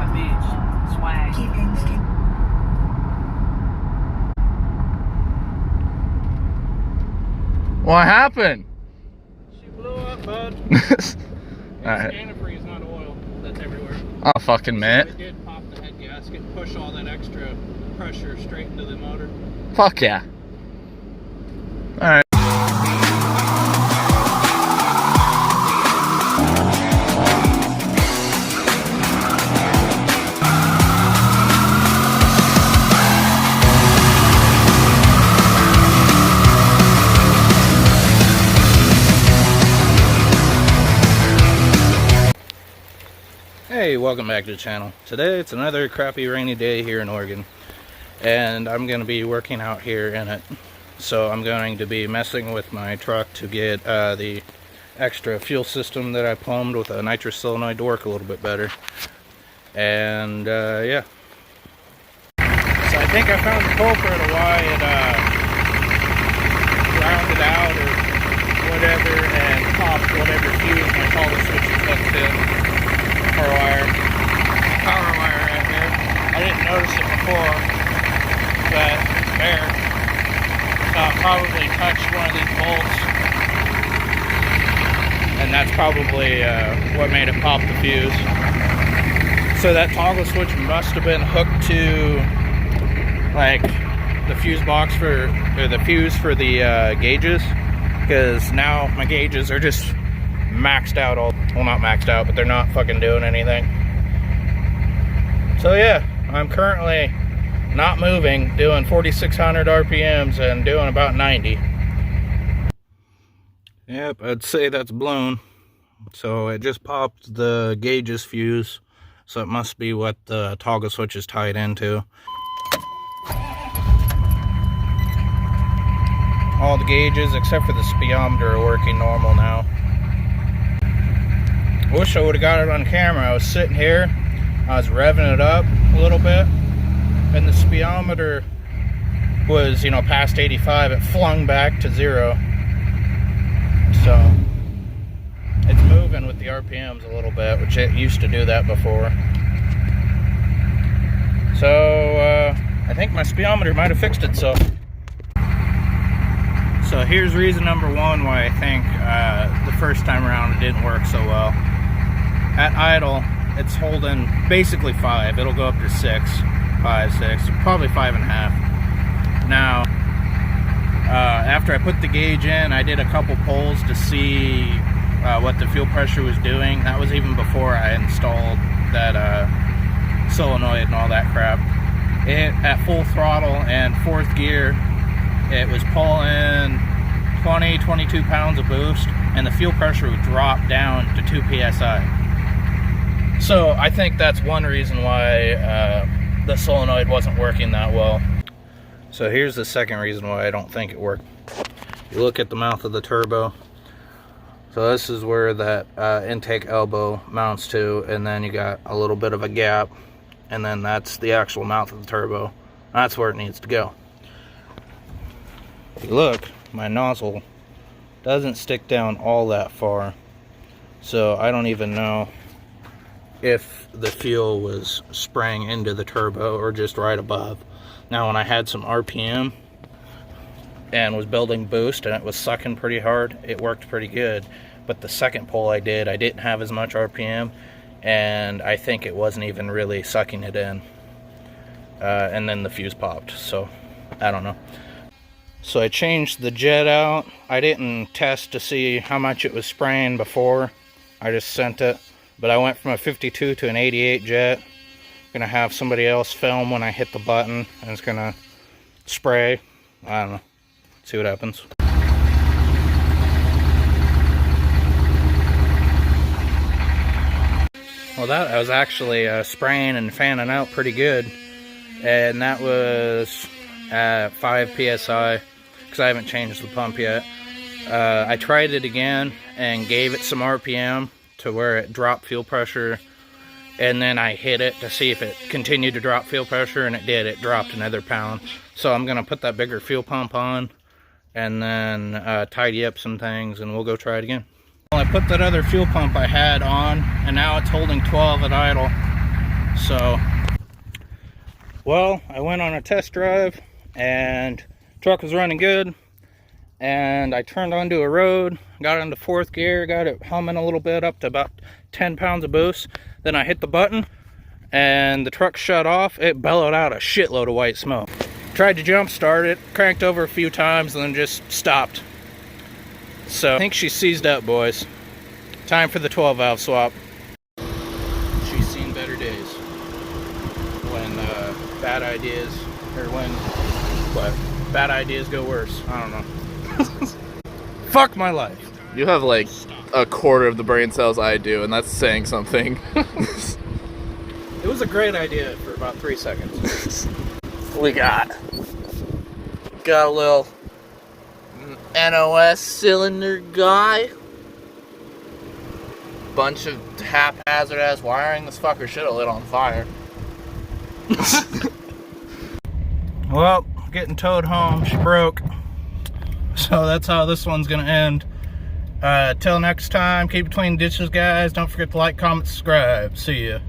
my bitch. Swag. What happened? She blew up, bud. Alright. Antifreeze, not oil. That's everywhere. Oh, fucking man. So we did pop the head gasket and push all that extra pressure straight into the motor. Fuck yeah. Alright. Hey, welcome back to the channel. Today it's another crappy rainy day here in Oregon, and I'm going to be working out here in it. So I'm going to be messing with my truck to get the extra fuel system that I plumbed with a nitrous solenoid to work a little bit better. And yeah. So I think I found the culprit of why it grounded out or whatever and popped whatever fuse my toggle switch is hooked to. Power wire right here. I didn't notice it before, but there. So I probably touched one of these bolts, and that's probably what made it pop the fuse. So that toggle switch must have been hooked to like the fuse box or the fuse for the gauges, because now my gauges are just maxed out well, not maxed out, but they're not fucking doing anything. So yeah, I'm currently not moving, doing 4,600 RPMs and doing about 90. Yep, I'd say that's blown. So it just popped the gauges fuse, so it must be what the toggle switch is tied into. All the gauges except for the speedometer are working normal now. Wish I would have got it on camera. I was sitting here, I was revving it up a little bit, and the speedometer was, you know, past 85. It flung back to 0. So it's moving with the RPMs a little bit, which it used to do that before. So I think my speedometer might have fixed itself. So here's reason number one why I think the first time around it didn't work so well. At idle, it's holding basically 5. It'll go up to 6, 5, 6, probably 5.5. Now, after I put the gauge in, I did a couple pulls to see what the fuel pressure was doing. That was even before I installed that solenoid and all that crap. At full throttle and 4th gear, it was pulling 20, 22 pounds of boost, and the fuel pressure would drop down to 2 psi. So I think that's one reason why the solenoid wasn't working that well. So here's the second reason why I don't think it worked. You look at the mouth of the turbo. So this is where that intake elbow mounts to, and then you got a little bit of a gap, and then that's the actual mouth of the turbo. That's where it needs to go. If you look, my nozzle doesn't stick down all that far, so I don't even know if the fuel was spraying into the turbo or just right above. Now when I had some RPM and was building boost and it was sucking pretty hard, it worked pretty good. But the second pull I didn't have as much RPM, and I think it wasn't even really sucking it in. And then the fuse popped, so I don't know. So I changed the jet out. I didn't test to see how much it was spraying before. I just sent it. But I went from a 52 to an 88 jet. I'm gonna have somebody else film when I hit the button, and it's gonna spray. I don't know. See what happens. Well, that I was actually spraying and fanning out pretty good, and that was at 5 psi because I haven't changed the pump yet. I tried it again and gave it some RPM to where it dropped fuel pressure, and then I hit it to see if it continued to drop fuel pressure, and it did. It dropped another pound. So I'm gonna put that bigger fuel pump on and then tidy up some things, and we'll go try it again. Well, I put that other fuel pump I had on, and now it's holding 12 at idle. So, well, I went on a test drive and truck was running good, and I turned onto a road, got into fourth gear, got it humming a little bit up to about 10 pounds of boost. Then I hit the button and the truck shut off. It bellowed out a shitload of white smoke. Tried to jump start it, cranked over a few times, and then just stopped. So I think she seized up, boys. Time for the 12 valve swap. She's seen better days. When bad ideas, or when bad ideas go worse. I don't know. Fuck my life. You have like a quarter of the brain cells I do, and that's saying something. It was a great idea for about 3 seconds. We got a little NOS cylinder guy. Bunch of haphazard ass wiring. This fucker should have lit on fire. Well, getting towed home. She broke. So that's how this one's gonna end. Till next time, keep between ditches, guys. Don't forget to like, comment, subscribe. See ya.